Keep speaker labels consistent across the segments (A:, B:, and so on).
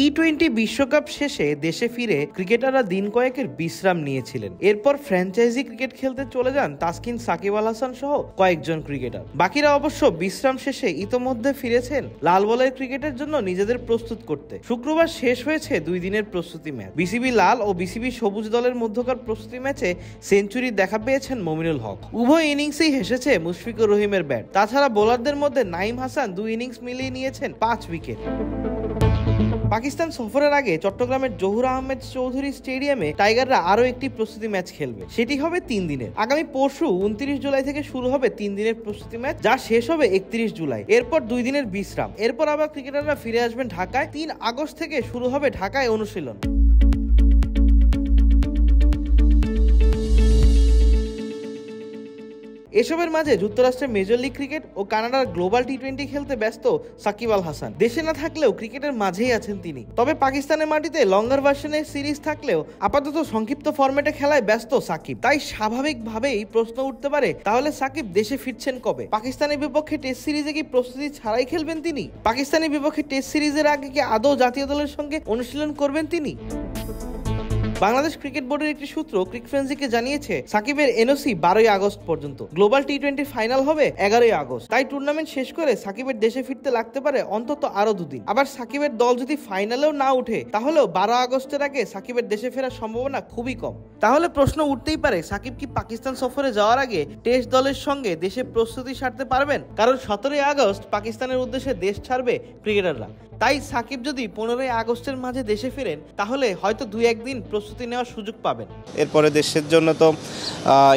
A: টি-20 বিশ্বকাপ শেষে দেশে ফিরে ক্রিকেটাররা দিন কয়েকের বিশ্রাম নিয়েছিলেন। এরপর ফ্র্যাঞ্চাইজি ক্রিকেট খেলতে চলে যান তাসকিন, সাকিব আল হাসান সহ কয়েকজন ক্রিকেটার। বাকিরা অবশ্য বিশ্রাম শেষে ইতোমধ্যে ফিরেছেন লাল বলের ক্রিকেটের জন্য নিজেদের প্রস্তুত করতে। শুক্রবার শেষ হয়েছে 2 দিনের প্রস্তুতি ম্যাচ। বিসিবি লাল ও বিসিবি সবুজ দলের মধ্যকার প্রস্তুতি ম্যাচে সেঞ্চুরি দেখা পেয়েছেন মমিনুল হক। উভয় ইনিংসেই হেসেছে মুশফিকুর রহিমের ব্যাট। তাছাড়া বোলারদের মধ্যে নাঈম হাসান 2 ইনিংস মিলিয়ে নিয়েছেন 5 উইকেট। পাকিস্তান সফরের আগে চট্টগ্রামের জহুর আহমেদ চৌধুরী স্টেডিয়ামে টাইগাররা আরো একটি প্রস্তুতি ম্যাচ খেলবে। সেটি হবে 3 দিনের। আগামী পরশু 29 জুলাই থেকে শুরু হবে 3 দিনের প্রস্তুতি ম্যাচ, যা শেষ হবে 31 জুলাই। এরপর 2 দিনের বিশ্রাম। এরপর আবার ক্রিকেটাররা ফিরে আসবেন ঢাকায়। 3 আগস্ট থেকে শুরু হবে ঢাকায় অনুশীলন। এসবের মাঝে যুক্তরাষ্ট্রের মেজর লিগ ক্রিকেট ও কানাডার গ্লোবাল টি-20 খেলতে ব্যস্ত সাকিব আল হাসান। দেশে না থাকলেও ক্রিকেটের মাঝেই আছেন তিনি। তবে পাকিস্তানের মাটিতে লঙ্গার ভার্সনের সিরিজ থাকলেও আপাতত সংক্ষিপ্ত ফরম্যাটে খেলায় ব্যস্ত সাকিব। তাই স্বাভাবিকভাবেই প্রশ্ন উঠতে পারে, তাহলে সাকিব দেশে ফিরছেন কবে? পাকিস্তানের বিপক্ষে টেস্ট সিরিজে কি প্রস্তুতি ছাড়াই খেলবেন তিনি? পাকিস্তানের বিপক্ষে টেস্ট সিরিজের আগে কি আদৌ জাতীয় দলের সঙ্গে অনুশীলন করবেন তিনি? বাংলাদেশ ক্রিকেট বোর্ডের একটি সূত্র ক্রিকফ্রেন্সিকে জানিয়েছে, সাকিবের এনওসি 12 আগস্ট পর্যন্ত। গ্লোবাল টি-20 ফাইনাল হবে 11 আগস্ট। তাই টুর্নামেন্ট শেষ করে সাকিবের দেশে ফিরতে লাগতে পারে অন্তত আরো 2 দিন। আবার সাকিবের দল যদি ফাইনালেও না উঠে, তাহলেও 12 আগস্টের আগে সাকিবের দেশে ফেরার সম্ভাবনা খুবই কম। তাহলে প্রশ্ন উঠতেই পারে, সাকিব কি পাকিস্তান সফরে যাওয়ার আগে টেস্ট দলের সঙ্গে দেশে প্রস্তুতি সারতে পারবেন? কারণ 17 আগস্ট পাকিস্তানের উদ্দেশ্যে দেশ ছাড়বে ক্রিকেটাররা। তাই সাকিব যদি 15 আগস্টের মাঝে দেশে ফিরেন, তাহলে হয়তো 2-1 দিন প্রস্তুতি নেওয়ার সুযোগ পাবেন।
B: এরপরে দেশের জন্য তো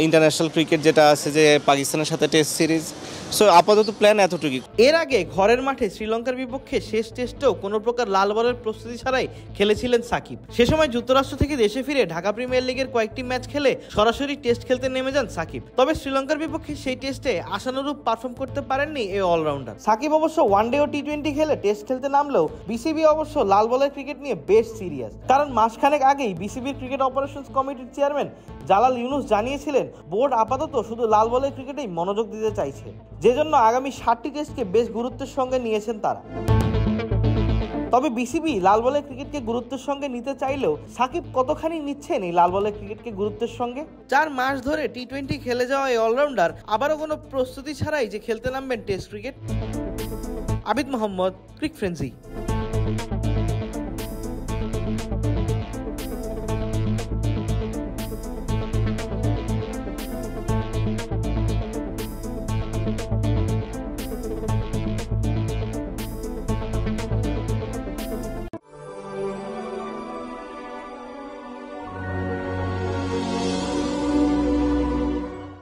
B: ইন্টারন্যাশনাল ক্রিকেট যেটা আছে, যে পাকিস্তানের সাথে টেস্ট সিরিজ। সো আপাতত প্ল্যান এতটুকুই।
A: এর আগে ঘরের মাঠে শ্রীলঙ্কার বিপক্ষে শেষ টেস্টেও কোনো প্রকার লাল বলের প্রস্তুতি ছাড়াই খেলেছিলেন সাকিব। সে সময় যুক্তরাষ্ট্র থেকে দেশে ফিরে ঢাকা প্রিমিয়ার লিগের কয়েকটি ম্যাচ খেলে সরাসরি টেস্ট খেলতে নেমে যান সাকিব। তবে শ্রীলঙ্কার বিপক্ষে সেই টেস্টে আশানুরূপ পারফর্ম করতে পারেননি এই অলরাউন্ডার। সাকিব অবশ্য ওয়ানডে ও টি-20 খেলে টেস্ট খেলতে নামলেও বিসিবি অবশ্য লাল বলের ক্রিকেট নিয়ে বেশ সিরিয়াস। কারণ মাসখানেক আগেই বিসিবির ক্রিকেট অপারেশনস কমিটির চেয়ারম্যান জালাল ইউনুস জানিয়েছিলেন, বোর্ড আপাতত শুধু লাল বলের ক্রিকেটেই মনোযোগ দিতে চাইছে, যে জন্য আগামী 7টি টেস্টকে বেশ গুরুত্বের সঙ্গে নিয়েছেন তারা। তবে বিসিবি লাল বলের ক্রিকেটকে গুরুত্বের সঙ্গে নিতে চাইলেও সাকিব কতখানি নিচ্ছেন এই লাল বলের ক্রিকেটকে গুরুত্বের সঙ্গে? 4 মাস ধরে টি-20 খেলে যাওয়া এই অলরাউন্ডার আবারও কোনো প্রস্তুতি ছাড়াই যে খেলতে নামবেন টেস্ট ক্রিকেট? আবিদ মোহাম্মদ, ক্রিকফ্রেন্সি।